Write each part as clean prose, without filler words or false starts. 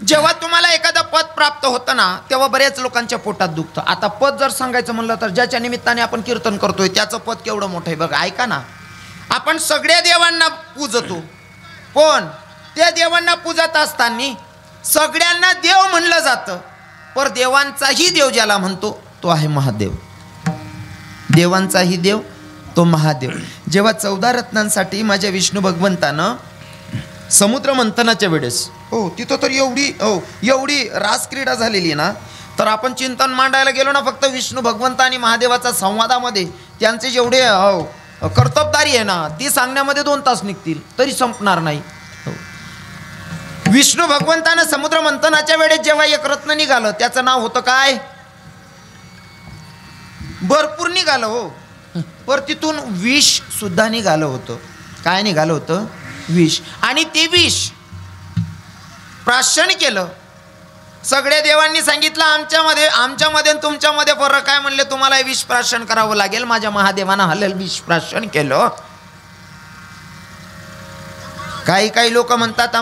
जेव्हा तुम्हाला एखादं पद प्राप्त होतं ना तेव्हा बऱ्याच लोकांच्या पोटात दुखतं. आता पद जर सांगायचं म्हणलं तर ज्याच्या निमित्ताने आपण कीर्तन करतोय त्याचं पद केवढं मोठं आहे बघा. ऐका ना, आपण सगळ्या देवांना पूजतो पण त्या देवांना पूजत असताना सगळ्यांना देव म्हणलं जातं, पर देवांचाही देव ज्याला म्हणतो तो आहे महादेव. देवांचाही देव तो महादेव. जेव्हा 14 रत्नांसाठी माझ्या विष्णू भगवंतानं समुद्र मंथनाच्या वेळेस तिथं तर एवढी रासक्रीडा झालेली ना, तर आपण चिंतन मांडायला गेलो ना फक्त विष्णू भगवंत आणि महादेवाचा संवादामध्ये त्यांचे जेवढे कर्तबदारी आहे ना ती सांगण्यामध्ये 2 तास निघतील तरी संपणार नाही. विष्णू भगवंतानं समुद्र मंथनाच्या वेळेस जेव्हा एक रत्न निघालं त्याचं नाव होतं काय, भरपूर निघालं हो, पर तिथून विष सुद्धा निघालं होतं. काय निघालं होतं, विष. आणि ते विष प्राशन केलं. सगळ्या देवांनी सांगितलं आमच्यामध्ये तुमच्यामध्ये फरक काय, म्हणले तुम्हाला विष प्राशन करावं लागेल. माझ्या महादेवानं हलल विष प्राशन केलं. काही लोक म्हणतात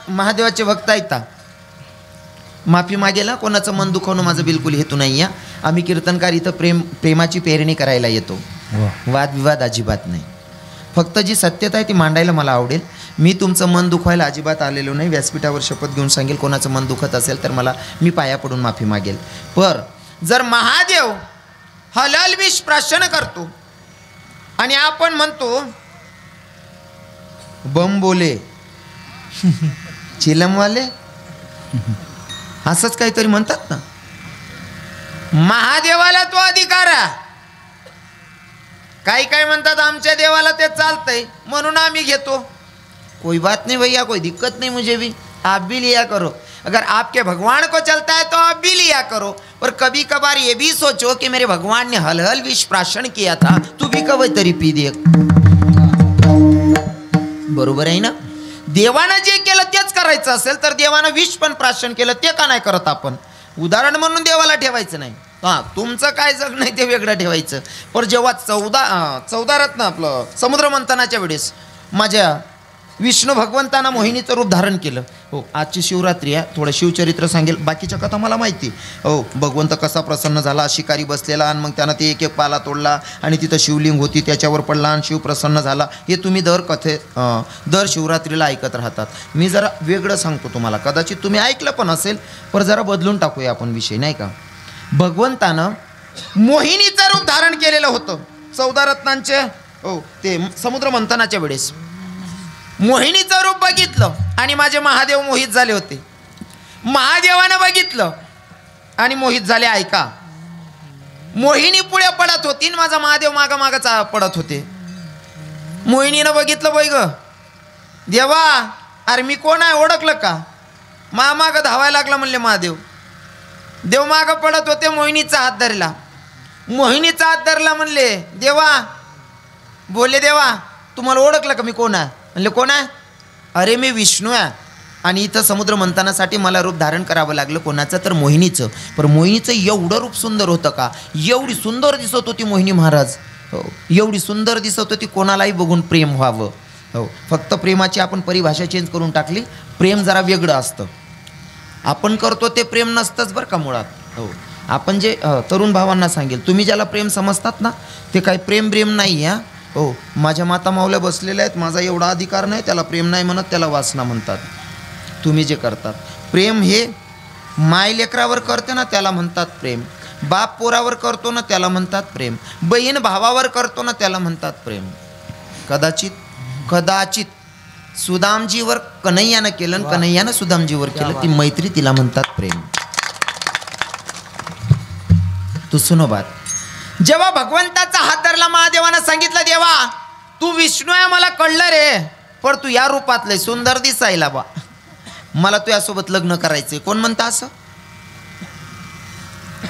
महादेवाचे भक्त ऐकता माफी मागेला, कोणाचं मन दुखवणं माझं बिलकुल हेतू नाही आहे. आम्ही कीर्तनकार इथं प्रेमाची पेरणी करायला येतो, वादविवाद अजिबात नाही. फक्त जी सत्यता आहे ती मांडायला मला आवडेल. मी तुमचं मन दुखवायला अजिबात आलेलो नाही. व्यासपीठावर शपथ घेऊन सांगेल कोणाचं मन दुखत असेल तर मी पाया पडून माफी मागेल. पर जर महादेव हलाल विष प्राशन करतो आणि आपण म्हणतो बम बोले चिलमवाले असंच काहीतरी म्हणतात ना, महादेवाला तो अधिकार आहे. काही म्हणतात आमच्या देवाला ते चालतंय म्हणून आम्ही घेतो. कोई बात नहीं भैया, कोई दिक्कत नहीं मुझे भी, आप भी लिया करो. अगर आपके भगवान को चलता है तो आप भी लिया करो. पर कभी कभार ये भी सोचो कि मेरे भगवान ने हल विष प्राशन किया था, तू भी कभी तरी पी दे. बरोबर आहे ना. देवानं जे केलं तेच करायचं असेल तर देवानं विष पण प्राशन केलं ते का नाही करत आपण. उदाहरण म्हणून देवाला ठेवायचं नाही. तुमचं काय जग नाही ते वेगळं ठेवायचं. पण जेव्हा 14 रत्न आपलं समुद्र मंथनाच्या वेळेस माझ्या विष्णू भगवंतानं मोहिनीचं रूप धारण केलं. आजची शिवरात्री आहे, थोडं शिवचरित्र सांगेल. बाकीच्या कथा मला माहिती. भगवंत कसा प्रसन्न झाला, शिकारी बसलेला आणि मग त्यानं ते एक पाला तोडला आणि तिथं शिवलिंग होती त्याच्यावर पडला आणि शिव प्रसन्न झाला. हे तुम्ही दर शिवरात्रीला ऐकत राहतात. मी जरा वेगळं सांगतो तुम्हाला, कदाचित तुम्ही ऐकलं पण असेल, पण जरा बदलून टाकूया आपण विषय, नाही का. भगवंतानं मोहिनीचं रूप धारण केलेलं होतं 14 रत्नांचे ते समुद्र मंथनाच्या वेळेस. मोहिनीचं रूप बघितलं आणि माझे महादेव मोहित झाले होते. महादेवानं बघितलं आणि मोहित झाले. ऐका, मोहिनी पुढे पडत होती आणि माझा महादेव मागं पडत होते. मोहिनीनं बघितलं, बाई ग देवा, अरे मी कोण आहे ओळखलं का. मागं धावायला लागला म्हणले महादेव. देव मागं पडत होते, मोहिनीचा हात धरला. मोहिनीचा हात धरला म्हणले देवा, बोले देवा तुम्हाला ओळखलं का मी कोण आहे. म्हणले कोण आहे. अरे मी विष्णू आहे आणि इथं समुद्र मंथनासाठी मला रूप धारण करावं लागलं. कोणाचं तर मोहिनीचं. पण मोहिनीचं एवढं रूप सुंदर होतं का, एवढी सुंदर दिसत होती मोहिनी महाराज. एवढी सुंदर दिसत होती कोणालाही बघून प्रेम व्हावं. फक्त प्रेमाची आपण परिभाषा चेंज करून टाकली. प्रेम जरा वेगळं असतं. आपण करतो ते प्रेम नसतंच बरं का मुळात. आपण जे तरुण भावांना सांगेल, तुम्ही ज्याला प्रेम समजतात ना ते काही प्रेम नाही. माझ्या माता माऊल्या बसलेल्या आहेत, माझा एवढा अधिकार नाही, त्याला प्रेम नाही म्हणत, त्याला वासना म्हणतात. तुम्ही जे करतात प्रेम हे माय लेकरावर करते ना त्याला म्हणतात प्रेम. बाप पोरावर करतो ना त्याला म्हणतात प्रेम. बहीण भावावर करतो ना त्याला म्हणतात प्रेम. कदाचित सुदामजीवर कन्हैयानं केलं आणि कन्हैयानं सुदामजीवर केलं, ती मैत्री, तिला म्हणतात प्रेम. तू सुनो बात. जेव्हा भगवंताचा हात धरला, महादेवानं सांगितलं देवा तू विष्णू आहे मला कळलं रे, पण तू या रूपातले सुंदर दिसायला बा, मला तू यासोबत लग्न करायचंय. कोण म्हणता असं.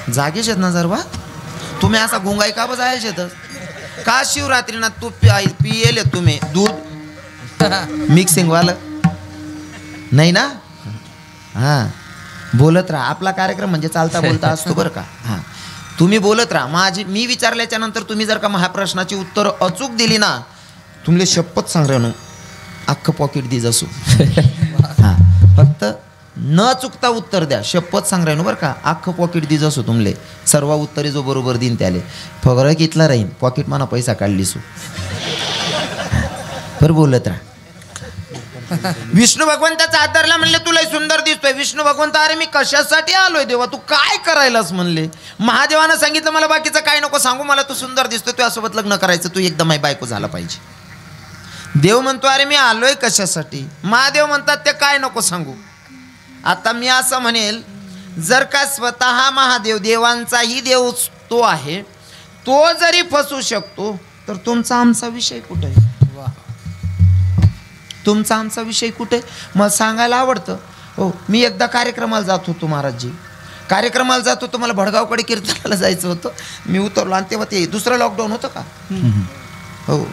जागेच आहेत ना जरवा तुम्ही असा गुंगाई का बजायचे तर का शिवरात्रीना तू पियेले तुम्ही दूध मिक्सिंग वालं नाही ना. हां बोलत राहा. आपला कार्यक्रम म्हणजे चालता बोलता असतो बरं का. हां तुम्ही बोलत राहा. मी विचारल्याच्या नंतर तुम्ही जर का महाप्रश्नाची उत्तर अचूक दिली ना, तुमले शपथ सांग रे अख्खं पॉकेट दे जसू. हां फक्त न चुकता उत्तर द्या. शपथ सांग राहीन बरं का, अख्खं पॉकेट दिज असो तुमले, सर्व उत्तरे जो बरोबर दिन त्याले फरक इथला राहीन. पॉकेट माना पैसा काढलीसू पर बोलत राहा. विष्णू भगवंताचा हात धरला, म्हणले तुला सुंदर दिसतोय. विष्णू भगवंत, अरे मी कशासाठी आलोय देवा, तू काय करायलास म्हणले. महादेवानं सांगितलं मला बाकीचं काय नको सांगू, मला तू सुंदर दिसतोय, तुझ्यासोबत लग्न करायचं, तू एकदम माझी बायको झाला पाहिजे. देव म्हणतो अरे मी आलोय कशासाठी. महादेव म्हणतात ते काय नको सांगू. आता मी असं म्हणेल, जर का स्वतः महादेव, देवांचाही देव तो आहे, तो जरी फसू शकतो तर तुमचा आमचा विषय कुठे आहे. तुमचा आमचा विषय कुठे. मग सांगायला आवडतं. हो, मी एकदा कार्यक्रमाला जात होतो महाराजजी, कार्यक्रमाला जात होतो, मला भडगावकडे कीर्तनाला जायचं होतं. मी उतरलो आणि तेव्हा ते दुसरं लॉकडाऊन होतं का. हो,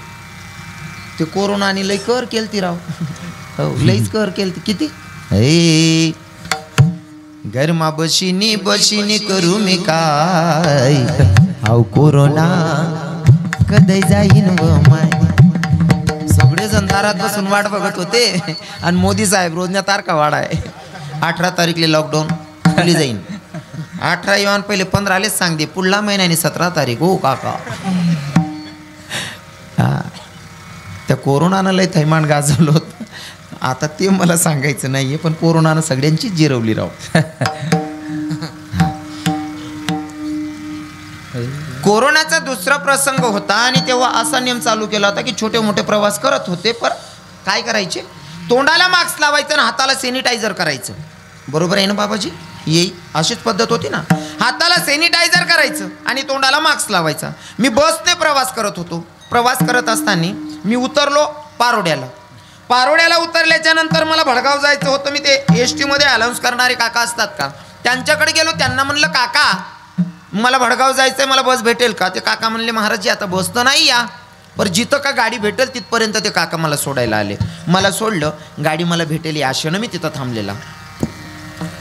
ते कोरोनाने लई कर केलती राव. हो, लईच कर केलती. किती ए गरमा बशिनी बशिनी करू मी काय, हाव कोरोना कधी जाईन व माय. सगळेजण दारात बसून वाट बघत होते आणि मोदी साहेब रोजच्या तारखा वाढाय. 18 तारीखले लॉकडाऊन खुली जाईन. 18 येऊन पहिले 15 सांग दे, पुढला महिन्याने 17 तारीख. हो काका, हा त्या कोरोनानं लय थैमान गाजवलं होतं. आता ते मला सांगायचं नाहीये, पण कोरोनानं सगळ्यांचीच जिरवली राव. कोरोनाचा दुसरा प्रसंग होता आणि तेव्हा असा नियम चालू केला होता की छोटे मोठे प्रवास करत होते, पण काय करायचे, तोंडाला मास्क लावायचं आणि हाताला सॅनिटायझर करायचं. बरोबर आहे ना बाबाजी, येई अशीच पद्धत होती ना. हाताला सॅनिटायझर करायचं आणि तोंडाला मास्क लावायचा. मी बसने प्रवास करत होतो. प्रवास करत असताना मी उतरलो पारोड्याला उतरल्याच्या नंतर मला भडगाव जायचं होतं. मी ते ST मध्ये अनाऊन्स करणारे काका असतात का, त्यांच्याकडे गेलो. त्यांना म्हणलं काका मला भडगाव जायचंय, मला बस भेटेल का. ते काका म्हणले महाराजजी आता बस तर नाही या, पण जिथं का गाडी भेटेल तिथपर्यंत ते काका मला सोडायला आले. मला सोडलं, गाडी मला भेटेल या आशेनं मी तिथं थांबलेला.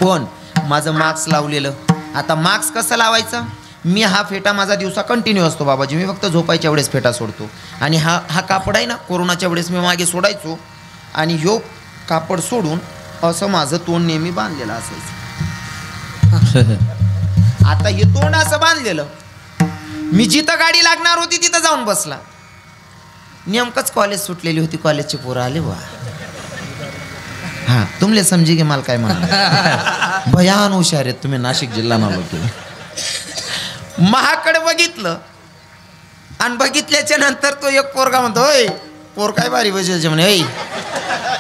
पण माझं मास्क लावलेलं. आता मास्क कसं लावायचं, मी हा फेटा माझा दिवसा कंटिन्यू असतो बाबाजी. मी फक्त झोपायच्या वेळेस फेटा सोडतो. आणि हा कापड आहे ना, कोरोनाच्या वेळेस मी मागे सोडायचो आणि ह्यो कापड सोडून असं माझं तोंड नेहमी बांधलेलं असायचं. आता हे तोंड असं बांधलेलं, मी जिथं गाडी लागणार होती तिथं जाऊन बसला. नेमकंच कॉलेज सुटलेली होती, कॉलेजचे पोरं आले. वा हा, तुमले समजी गे मला काय म्हणलं. भयान हुशार आहेत तुम्ही, नाशिक जिल्हा नालो तुम्ही. महाकडे बघितलं आणि बघितल्याच्या नंतर तो एक पोरगा म्हणतो, होय पोर काय बारी बसायचे म्हणे. ऐ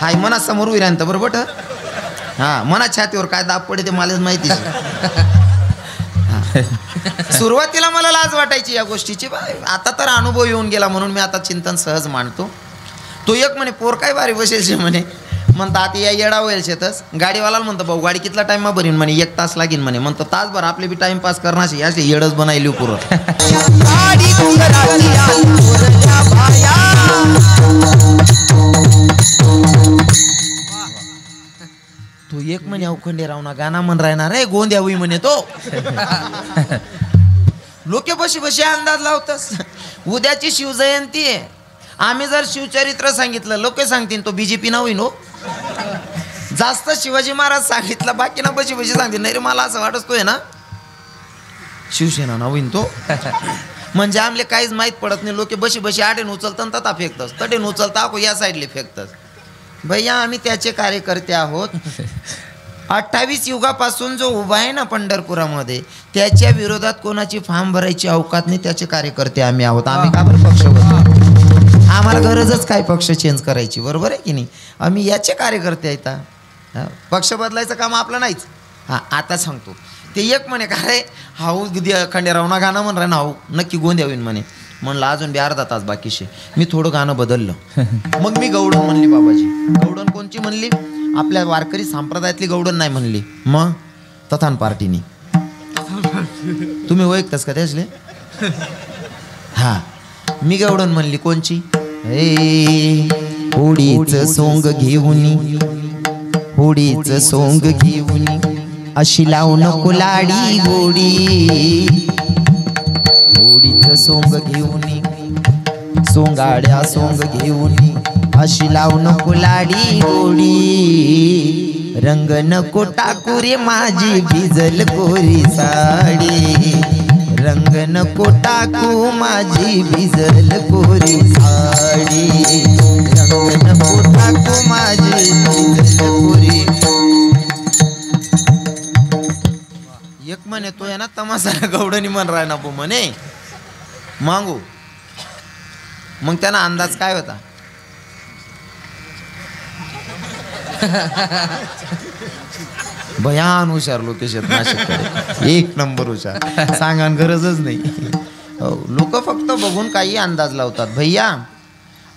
हाय मना समोर विरांत बरोबर. हा मना छातीवर काय दाब पडे ते मलाच माहिती. सुरुवातीला मला लाज वाटायची या गोष्टीची, आता तर अनुभव येऊन गेला म्हणून मी आता चिंतन सहज मांडतो. तो एक म्हणे पोर काय बारी बसायचे म्हणे. म्हणता आता या येडा होईल शेतच. गाडीवाला म्हणतो भाऊ गाडी कितला टाइम भरीन म्हणे. 1 तास लागेल म्हणे. म्हणतो तासभर आपले बी टाइमपास करणार असे येडच बनायली पुरं. तो एक म्हणे अवखंडे राव ना गाणं म्हण राहणार आहे गोंद्या होई म्हणे. तो लोके बशी बशी अंदाज लावतस. उद्याची शिवजयंती आहे. आम्ही जर शिवचरित्र सांगितलं लोक सांगतील तो BJP ना होईन. हो जास्त शिवाजी महाराज सांगितलं, बाकी ना बशी बशी सांगतील. नाही रे मला असं वाटतोय ना शिवसेना ना होईन तो. म्हणजे आमले काहीच माहीत पडत नाही. लोक बशी बशी आडेन उचलतात तथा फेकतस, तडेन उचलता आको या साईडले फेकतस. भैया आम्ही त्याचे कार्यकर्ते आहोत. 28 युगापासून जो उभा आहे ना पंढरपुरामध्ये, त्याच्या विरोधात कोणाची फॉर्म भरायची अवकात नाही. त्याचे कार्यकर्ते आम्ही आहोत. आम्ही का बरं पक्ष बदलू, आम्हाला गरजच काय पक्ष चेंज करायची. बरोबर आहे की नाही. आम्ही याचे कार्यकर्ते आहेत. पक्ष बदलायचं काम आपलं नाहीच. हां आता सांगतो. ते एक म्हणे काय हाऊ खंडेरावना गाणं म्हण राही ना, हाऊ नक्की गोंद्या होईन म्हणे. म्हणलं अजून बी अर्धा तास बाकीशे. मी थोडं गाणं बदललं. मग मी गवडण म्हणली बाबाजी. गवडण कोणची म्हणली, आपल्या वारकरी संप्रदायातली गवडण नाही म्हणली. मग तथान पार्टीनी तुम्ही ओळखतास का त्यासले. हा मी गवडण म्हणली कोणची, होडीचं सोंग घेऊन, होडीचं सोंग घेऊन अशी लावू नको लाडी गोडी. होडीचं सोंग घेऊन, सोंगाड्या सोंग घेऊन अशी लावू नको लाडी गोडी, रंग नको टाकू रे माझी भिजल कोरी साडी, रंग नको टाकू माझी भिजल कोरी साडी, रंग नको टाकू माझी भिजल कोरी. एक म्हणे तो आहे ना तमासाला गवडणी म्हण राय ना बो म्हणे मागू. मग त्यांना अंदाज काय होता? भयान हुशार लोकेश नाशिककडे, एक नंबर हुशार, सांगा गरजच नाही. लोक फक्त बघून काही अंदाज लावतात. भैया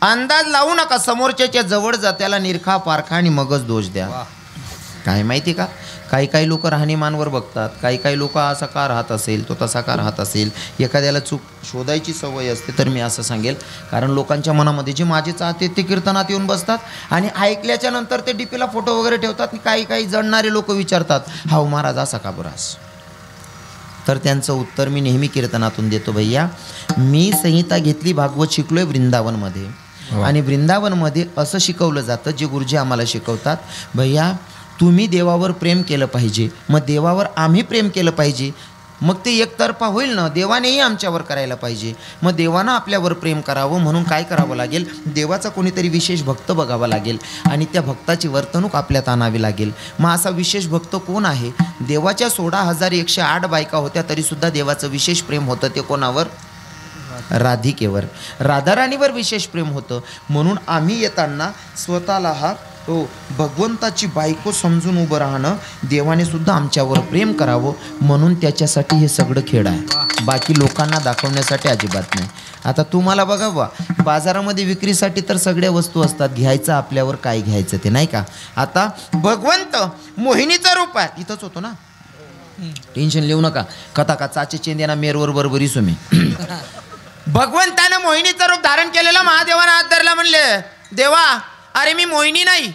अंदाज लावू नका, समोरच्याच्या जवळ जा, त्याला निरखा पारखा आणि मगच दोष द्या. काय माहिती का, काही काही लोक राहणीमानवर बघतात, काही काही लोक असा का राहत असेल, तो तसा का राहत असेल, एखाद्याला चूक शोधायची सवय असते. तर मी असं सांगेल, कारण लोकांच्या मनामध्ये जे माझे चाहते ते कीर्तनात येऊन बसतात आणि ऐकल्याच्या नंतर ते डीपीला फोटो वगैरे ठेवतात. काही काही जणणारे लोक विचारतात, हा महाराज असा का बरास? तर त्यांचं उत्तर मी नेहमी कीर्तनातून देतो. भैया मी संहिता घेतली, भागवत शिकलोय वृंदावनमध्ये, आणि वृंदावनमध्ये असं शिकवलं जातं, जे गुरुजी आम्हाला शिकवतात, भैया तुम्ही देवावर प्रेम केलं पाहिजे, मग देवावर आम्ही प्रेम केलं पाहिजे, मग ते एकतर्फा होईल ना, देवानेही आमच्यावर करायला पाहिजे. मग देवानं आपल्यावर प्रेम करावं म्हणून काय करावं लागेल, देवाचा कोणीतरी विशेष भक्त बघावा लागेल आणि त्या भक्ताची वर्तणूक आपल्यात आणावी लागेल. मग असा विशेष भक्त कोण आहे? देवाच्या 16,108 बायका होत्या तरीसुद्धा देवाचं विशेष प्रेम होतं ते कोणावर? राधिकेवर, राधाराणीवर विशेष प्रेम होतं. म्हणून आम्ही येताना स्वतःला हा भगवंताची बायको समजून उभं राहणं, देवाने सुद्धा आमच्यावर प्रेम करावं म्हणून त्याच्यासाठी हे सगळं खेळ आहे, बाकी लोकांना दाखवण्यासाठी अजिबात नाही. आता तुम्हाला बघा बा, बाजारामध्ये विक्रीसाठी तर सगळ्या वस्तू असतात, घ्यायचं आपल्यावर काय घ्यायचं ते, नाही का? आता भगवंत मोहिनीचं रूप आहे, इथंच होतो ना, टेन्शन लिहू नका, कथा का चाचे चेंदेना मेरवर बरोबरी सुमी. भगवंतानं मोहिनीचं रूप धारण केलेलं, महादेवानं हात धरला, म्हणले देवा अरे मी मोहिनी नाही,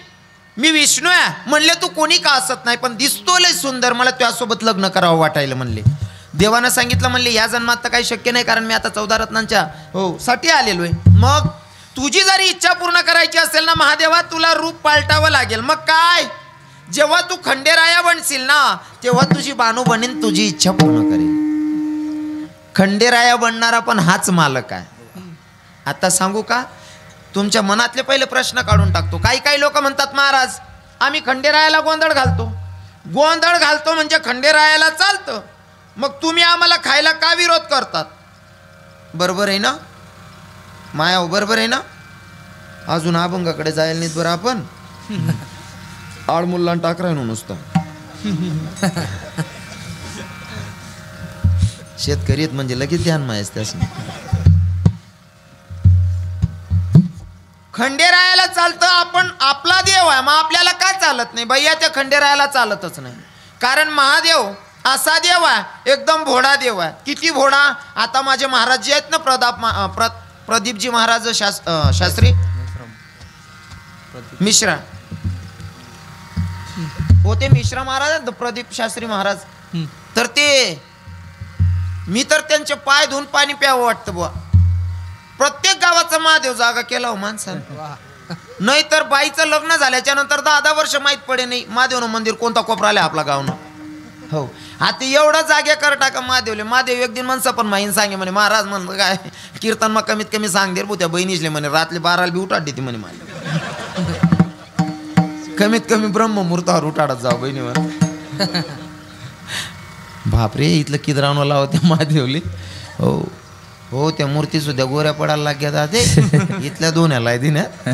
मी विष्णू आहे. म्हणले तू कोणी का असत नाही, पण दिसतो लय सुंदर, मला त्यासोबत लग्न करावं वाटायला. म्हणले देवानं सांगितलं, म्हणले या जन्मात तर काही शक्य नाही, कारण मी आता 14 रत्नांच्या साठी आलेलो आहे. मग तुझी जरी इच्छा पूर्ण करायची असेल ना महादेवा, तुला रूप पालटावं लागेल. मग काय, जेव्हा तू खंडेराया बनशील ना, तेव्हा तुझी बानू बनीन, तुझी इच्छा पूर्ण करेल. खंडेराया बनणारा पण हाच मालक आहे. आता सांगू का, तुमच्या मनातले पहिले प्रश्न काढून टाकतो. काही काही लोक म्हणतात, महाराज आम्ही खंडेरायाला गोंधळ घालतो. गोंधळ घालतो म्हणजे खंडेरायाला चालतं, मग तुम्ही आम्हाला खायला का विरोध करतात? बरोबर आहे ना माया, बरोबर आहे ना? अजून अभंगाकडे जायला नाहीत बरं आपण, आडमुल्ला टाकराय नुसतं. शेतकरी म्हणजे लगेच ध्यान मायच त्यास. खंडेरायाला चालतं, आपण आपला देव आहे, मग आपल्याला काय चालत नाही? भैया त्या खंडेरायाला चालतच नाही, कारण महादेव असा देव आहे, एकदम भोळा देव आहे. किती भोळा? आता माझे महाराज जे आहेत ना, प्रदीपजी महाराज शास्त्री मिश्रा होते, मिश्रा महाराज, प्रदीप शास्त्री महाराज. तर ते मी तर त्यांचे पाय धुवून पाणी प्यावं वाटतं बुवा. प्रत्येक गावाचा महादेव जागा केला हो माणसानं. नाही तर बाईचं लग्न झाल्याच्या नंतर 10 वर्ष माहीत पडे नाही महादेवनं मंदिर कोणता कोपरा आला आपला गावनं. हो आता एवढं जागे कर टाका महादेवले. महादेव एक दिन मनसा पण माहीन सांगे म्हणे, महाराज म्हणलं काय कीर्तन मग कमीत कमी सांग दे त्या बहिणीसले म्हणे, रात्री 12ला बी उठाड देते म्हणे, मला कमीत कमी ब्रह्ममुहूर्तावर उठाडत जाऊ बहिणीवर. बापरे, इथलं किदरावनं लावते महादेवले. हो हो, त्या मूर्ती सुद्धा गोऱ्या पडायला लागल्या ते इथल्या दोन्याला दिन्यात.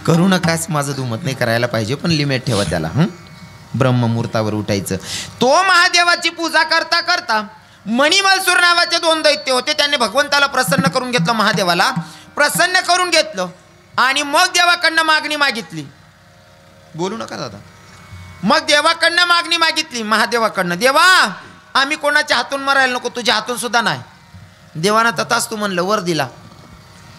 करू नकाच, माझं दुमत नाही करायला पाहिजे, पण लिमिट ठेवा त्याला. ब्रह्ममुहूर्तावर उठायचं. तो महादेवाची पूजा करता करता मणिमलसूर नावाचे 2 दैत्य होते. त्यांनी भगवंताला प्रसन्न करून घेतलं, महादेवाला प्रसन्न करून घेतलं आणि मग देवाकडनं मागणी मागितली. बोलू नका दादा. मग देवाकडनं मागणी मागितली, महादेवाकडनं, देवा आम्ही कोणाच्या हातून मरायला नको, तुझ्या हातून सुद्धा नाही. देवानं तथाच तू म्हणलं, वर दिला.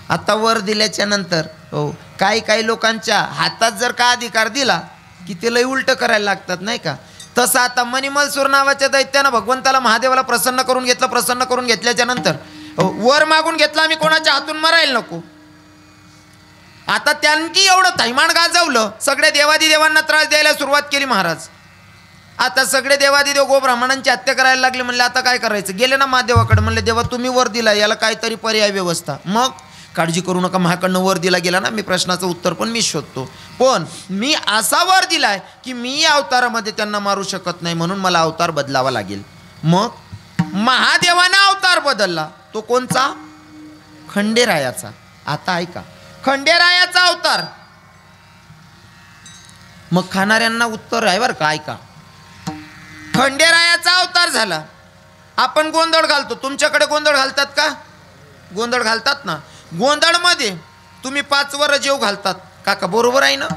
आता वर दिल्याच्या नंतर हो, काही काही लोकांच्या हातात जर का अधिकार दिला की ते लय उलट करायला लागतात, नाही का? तसं आता मणिमलसूर नावाच्या दैत्यानं भगवंताला महादेवाला प्रसन्न करून घेतलं. प्रसन्न करून घेतल्याच्या नंतर वर मागून घेतला, आम्ही कोणाच्या हातून मरायला नको. आता त्यांनी एवढं थैमान गाजवलं, सगळ्या देवादी देवांना त्रास द्यायला सुरुवात केली महाराज. आता सगळे देवादिदेव गोब्राह्मणांची हत्या करायला लागले. म्हणले आता काय करायचं? गेले ना महादेवाकडे, म्हणले देवा तुम्ही वर दिला, याला काहीतरी पर्याय व्यवस्था. मग काळजी करू नका, माझ्याकडनं वर दिला गेला ना, मी प्रश्नाचं उत्तर पण मी शोधतो, पण मी असा वर दिलाय की मी या अवतारामध्ये त्यांना मारू शकत नाही, म्हणून मला अवतार बदलावा लागेल. मग महादेवानं अवतार बदलला. तो कोणचा? खंडेरायाचा. आता ऐका, खंडेरायाचा अवतार. मग खाणाऱ्यांना उत्तर आहे बरं का, ऐका. खंडेरायाचा अवतार झाला. आपण गोंधळ घालतो, तुमच्याकडे गोंधळ घालतात का? गोंधळ घालतात ना. गोंधळमध्ये तुम्ही 5 वर जेव घालतात काका, बरोबर आहे ना?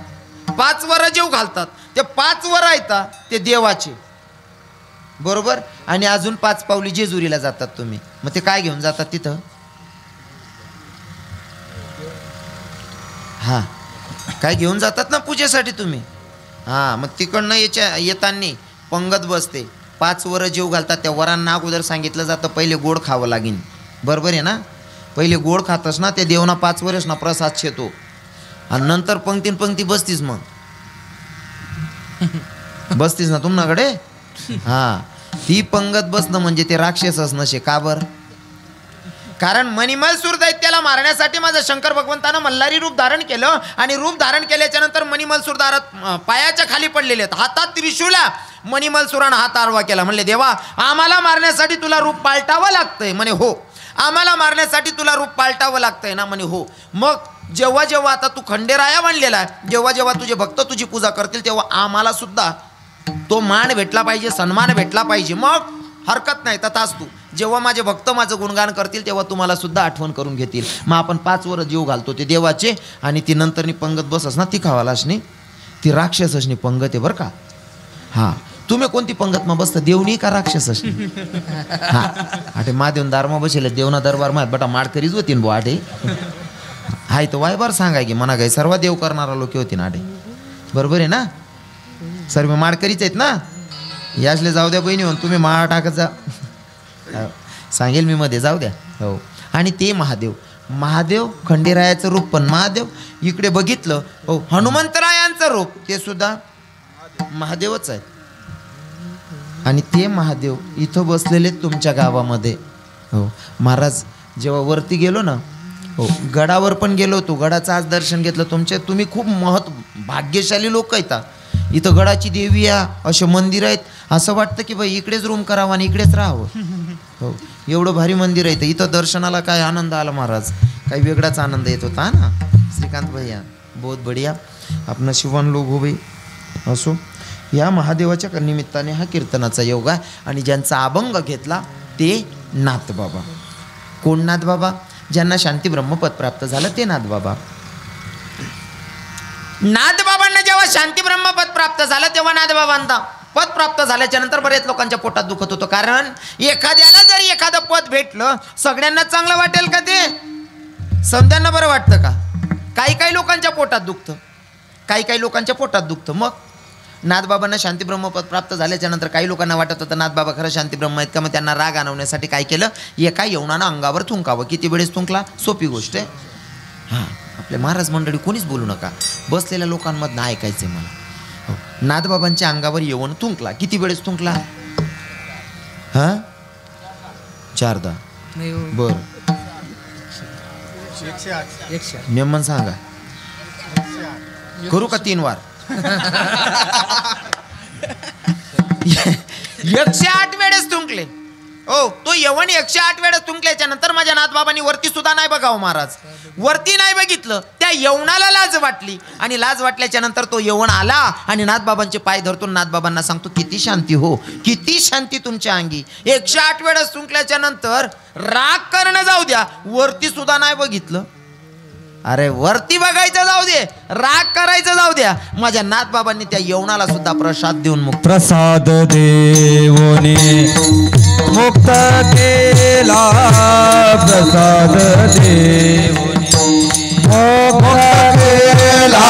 5 वर जेव घालतात. ते 5 वर आहेत ते देवाचे, बरोबर. आणि अजून 5 पावली जेजुरीला जातात तुम्ही. मग ते काय घेऊन जातात तिथं? हा, काय घेऊन जातात ना पूजेसाठी तुम्ही. हा, मग तिकडनं येताना पंगत बसते, 5 वर जेव घालतात. त्या वरांना अगोदर सांगितलं जातं पहिले गोड खावं लागेल, बरोबर आहे ना? पहिले गोड खातस ना, ते देवना 5 वर्ष ना प्रसाद शेतो, आणि नंतर पंक्तीन पंक्ती बसतीस. मग बसतीस ना तुमच्याकडे. हा, ती पंगत बसणं म्हणजे ते राक्षसच नशे. का बर? कारण मणिमलसूर दैत्याला मारण्यासाठी माझं शंकर भगवंतानं मल्हारी रूप धारण केलं, आणि रूप धारण केल्याच्या नंतर मणिमलसूर दारात पायाच्या खाली पडलेले आहेत, हातात त्रिशूला. मणिमलसुरानं हात आडवा केला. म्हणले देवा आम्हाला मारण्यासाठी तुला रूप पालटावं लागतंय? म्हणे हो. आम्हाला मारण्यासाठी तुला रूप पालटावं लागतंय ना? म्हणे हो. मग जेव्हा जेव्हा आता तू खंडेराया बनलेला आहे, जेव्हा जेव्हा तुझे भक्त तुझी पूजा करतील, तेव्हा आम्हाला सुद्धा तो मान भेटला पाहिजे, सन्मान भेटला पाहिजे. मग हरकत नाही, तथाच तू. जेव्हा माझे भक्त माझं गुणगान करतील तेव्हा तुम्हाला सुद्धा आठवण करून घेतील. मग आपण 5 वर जीव घालतो ते देवाचे, आणि ती नंतरनी पंगत बसस ना, ती खावालासनी, ती राक्षसनी पंगत आहे बरं का. हा, तुम्ही कोणती पंगत मग बसता, देवनी का राक्षसनी? हा, आठे महादेवन दारमा बसेल, देवना दरबार माहीत बटा माडकरीच होती बुवा. आठे हाय तर वाय बरं सांगाय की म्हणा काय सर्व देव करणारा लोक होती ना. आठे बरोबर आहे ना, सर्व माडकरीच आहेत ना. यासले जाऊ द्या बहिणी, म्हणून तुम्ही माळा टाकत जा, सांगेल मी मध्ये, जाऊ द्या. हो, आणि ते महादेव खंडेरायाचं रूप पण महादेव. इकडे बघितलं हो, हनुमंतरायांचं रूप ते सुद्धा महादेवच आहे. आणि ते महादेव इथं बसलेले तुमच्या गावामध्ये. हो महाराज, जेव्हा वरती गेलो ना, हो गडावर पण गेलो होतो, गडाचं आज दर्शन घेतलं. तुम्ही खूप भाग्यशाली लोक आहेत. इथं गडाची देवी आहे, असे मंदिर आहेत, असं वाटतं की बाई इकडेच रूम करावं आणि इकडेच राहावं. हो, एवढं भारी मंदिर आहे. इथं दर्शनाला काय आनंद आला महाराज, काही वेगळाच आनंद येत होता ना. श्रीकांत भैया बहुत बढिया, आपण शिवन लोक हो भाई. असो, या महादेवाच्या निमित्ताने हा कीर्तनाचा योग आहे. आणि ज्यांचा अभंग घेतला ते नाथबाबा. कोण नाथबाबा? ज्यांना शांती ब्रह्मपद प्राप्त झालं ते नाथबाबा. नाथबाबांना जेव्हा शांती ब्रह्मपद प्राप्त झालं तेव्हा नाथबाबांना पद प्राप्त झाल्याच्या नंतर बरेच लोकांच्या पोटात दुखत होतं. कारण एखाद्याला जरी एखादं पद भेटलं, सगळ्यांना चांगलं वाटेल का? ते समद्यांना बरं वाटतं का? काही लोकांच्या पोटात दुखतं, काही लोकांच्या पोटात दुखतं. मग नाथबाबांना शांती ब्रह्मपद प्राप्त झाल्याच्या नंतर काही लोकांना वाटत होतं नाथबाबा खरं शांती ब्रह्म आहेत का. मग त्यांना राग आणवण्यासाठी काय केलं, एका यवनानं अंगावर थुंकावं. किती वेळेस थुंकला? सोपी गोष्ट आहे. हां, आपल्या महाराज मंडळी कोणीच बोलू नका, बसलेल्या लोकांमधनं ऐकायचं आहे मला. हो, नाथबाबांच्या अंगावर येऊन थुंकला. किती वेळेस थुंकला? हां, 4दा. बर, मेमन सांगा, करू का 3 वार? 108 वेळेस थुंकले. हो, तो यवन 108 वेळेस थुंकल्याच्या नंतर माझ्या नाथबाबांनी वरती सुद्धा नाही बघावं महाराज, वरती नाही बघितलं. त्या यवनाला लाज वाटली, आणि लाज वाटल्याच्या नंतर तो यवन आला आणि नाथबाबांचे पाय धरतो. नाथबाबांना सांगतो किती शांती हो, किती शांती तुमच्या अंगी. 108 वेळेस थुंकल्याच्या नंतर राग करणं जाऊ द्या, वरती सुद्धा नाही बघितलं. अरे वरती बघायचं जाऊ दे, राग करायचं जाऊ द्या, माझ्या नाथबाबांनी त्या यवनाला सुद्धा प्रसाद देऊन मुक्त. प्रसाद देवोने मुक्त केला, प्रसाद देवोने मुक्त केला,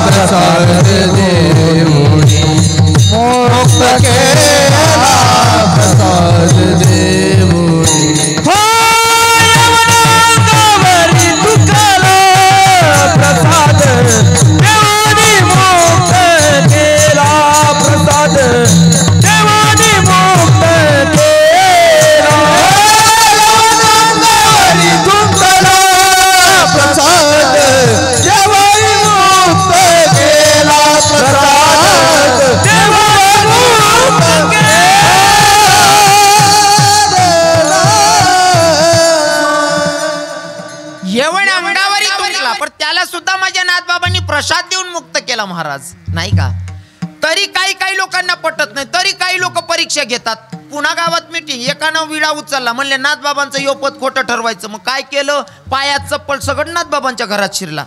प्रसाद देवोने मुक्त केला, प्रसाद देवोने. महाराज नाही का. तरी काही लोकांना पटत नाही, तरी काही लोक परीक्षा घेतात. पुन्हा गावात मिटिंग, एकानं विडा उचलला, म्हणले नाथबाबांचं योपत खोटं ठरवायचं. मग काय केलं, पायात चप्पल सकट नाथबाबांच्या घरात शिरला.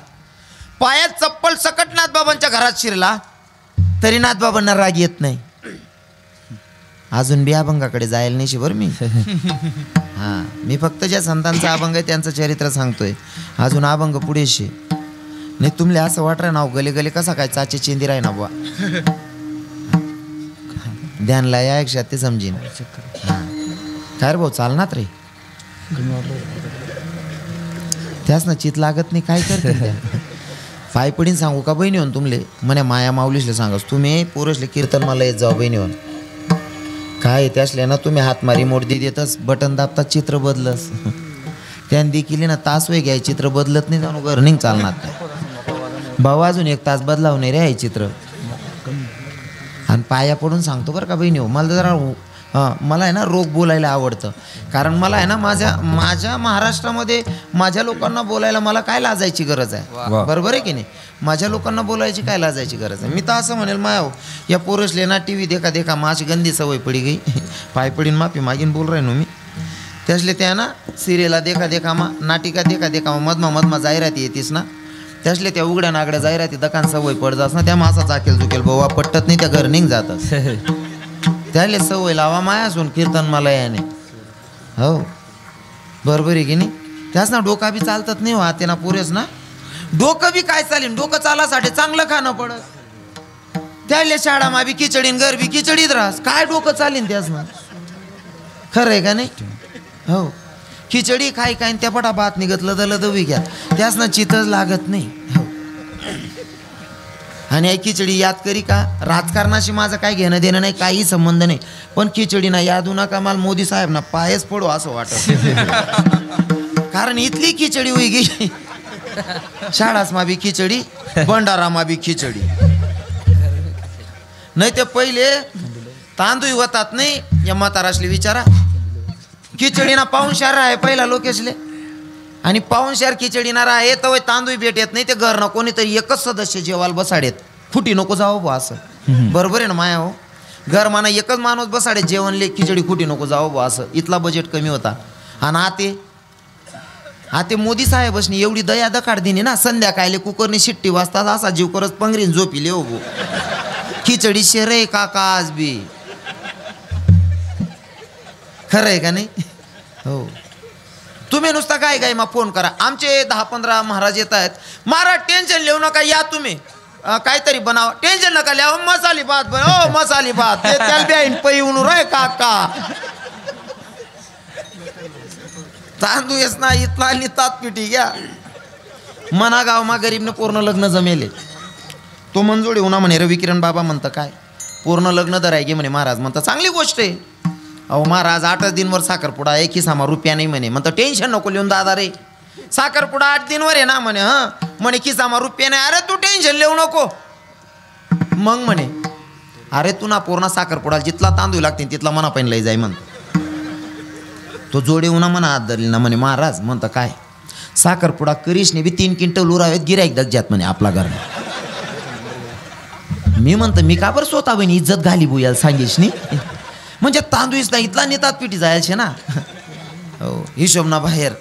पायात चप्पल सकट नाथबाबांच्या घरात शिरला तरी नाथबाबांना राग येत नाही. अजून बी अभंगाकडे जायला नाही बरं मी. हां, मी फक्त ज्या संतांचं अभंग आहे त्यांचं चरित्र सांगतोय. अजून अभंग पुढेशी नाही. तुमले असं वाटत ना गले गले कसा काय चाचे चिंदी राही ना बुवा. ध्यानला या एकशात ते समजीन. काय रे भाऊ चालणार रे, त्याच ना चित लागत नाही. काय करते पाय पडीन सांगू का बहिणी होऊन तुमले. म्हणे माया माऊलीसले सांगस तुम्ही पोरसले कीर्तन मला येत जाऊ बहिणी होऊन. काय त्यासले ना तुम्ही हातमारी मोडदी देतच, बटन दाबतात चित्र बदलस. त्यान देखील ना तास वे घ्याय चित्र बदलत नाही, जाणू घर नाही चालणार नाही. भाऊ अजून 1 तास बदलाव नाही रे हे चित्र. आणि पाया पडून सांगतो बरं का बहिणी हो, मला जरा मला आहे ना रोग बोलायला आवडतं. कारण मला आहे ना माझ्या महाराष्ट्रामध्ये माझ्या लोकांना बोलायला मला काय लाजायची गरज आहे. बरोबर आहे की नाही. माझ्या लोकांना बोलायची काय लाजायची गरज आहे. मी तर असं म्हणेल माया या पोरसले ना टी व्ही देखा माझी गंदी सवय पडी गई. पाय पडीन माफी मागीन बोल राही मी. त्यासले त्या ना सिरियला देखा मा, नाटिका देखा मा, मधमा जाहिराती येतीस ना, त्यासले त्या उघड्या नागड्या जाहिराती दकान सवय पड जास ना, त्या मासा चाकेल चुकेल भाऊ पट्टत नाही, त्या घर निघ जातात. त्याले सवय लावा माया असून कीर्तन मला याने. हो बरोबर आहे की नाही. त्याच ना डोका बी चालतात नाही हो ते ना पुरेच ना. डोकं बी काय चालेल, डोकं चालासाठी चांगलं खाणं पडत. त्याले शाळा मा बी खिचडीन घर बी खिचडीत राहस, काय डोकं चालेल त्याच ना. खरं आहे का नाही. हो खिचडी काय त्या पटा भात निघतलं तर दवी घ्या, त्याच ना चितच लागत नाही. हो आणि आई खिचडी याद करी का, राजकारणाशी माझं काय घेणं देणं नाही, काही संबंध नाही. पण खिचडी ना यादू नका मला मोदी साहेब ना पायच पडू असं वाटत. कारण इथली खिचडी होई गेली. शाळास मा बी खिचडी, भंडारा मा बी खिचडी. नाही ते पहिले तांदूळ होतात नाही. या म्हातारासले विचारा, खिचडी ना पाहुणशार आहे पहिला लोकेशले. आणि पाहुणशार खिचडी ना राहे तर तांदूळ भेटत नाही. ते घर ना कोणीतरी एकच सदस्य जेवायला बसाडेत, फुटी नको जाऊ बा असं. बरोबर आहे ना माया हो. घर माना एकच माणूस बसाडे जेवणले, खिचडी फुटी नको जाऊ बा असं. इथला बजेट कमी होता. आणि आते मोदी साहेबसनी एवढी दया दकाड दिनी ना, संध्याकाळले कुकरने शिट्टी वाजतात असा जीव करत पंगरीन झोपिले हो गो. खिचडी शेरे काका आज बी. खरं आहे का नाही. हो तुम्ही नुसता काय मग फोन करा. आमचे 10-15 महाराज येत आहेत. महाराज टेन्शन लिहू नका, या तुम्ही काहीतरी बनावा. टेन्शन नका लिहा, मसाली भात बन मसाली भात त्याला बी पै उनू रे काका. तांदूळ येस ना इथला आणि तात्पिटी घ्या. मना गाव मा गरीबने पूर्ण लग्न जमेले. तो मंजोडी उन्हा म्हणे रवी किरण बाबा म्हणतं काय पूर्ण लग्न दर आहे गे म्हणे. महाराज म्हणतं चांगली गोष्ट आहे. अहो महाराज 8 दिनवर साखरपुडा, 1 खिसामा रुपया नाही म्हणे. म्हणतं टेन्शन नको लिहून दादा रे, साखरपुडा 8 दिनवर आहे ना म्हणे. म्हणे खिसामा रुपया नाही. अरे तू टेन्शन लिहू नको. मग म्हणे अरे तू ना पूर्ण साखरपुडा जिथला तांदूळ लागतील तिथला मना पण लई जाय म्हणतो. तो जोडे उन्हा म्हणा हात धरली ना म्हणे. महाराज म्हणतं काय साखरपुडा करीशने बी 3 क्विंटल उरावेत गिराईक दग्जात म्हणे आपला घर. मी म्हणतं मी का बरं स्वतः बहिणी इज्जत घाली बुयाला सांगेश नाही. म्हणजे तांदूळच ना इथला नेतात पिठी जायचे ना. हो हिशोब ना बाहेर.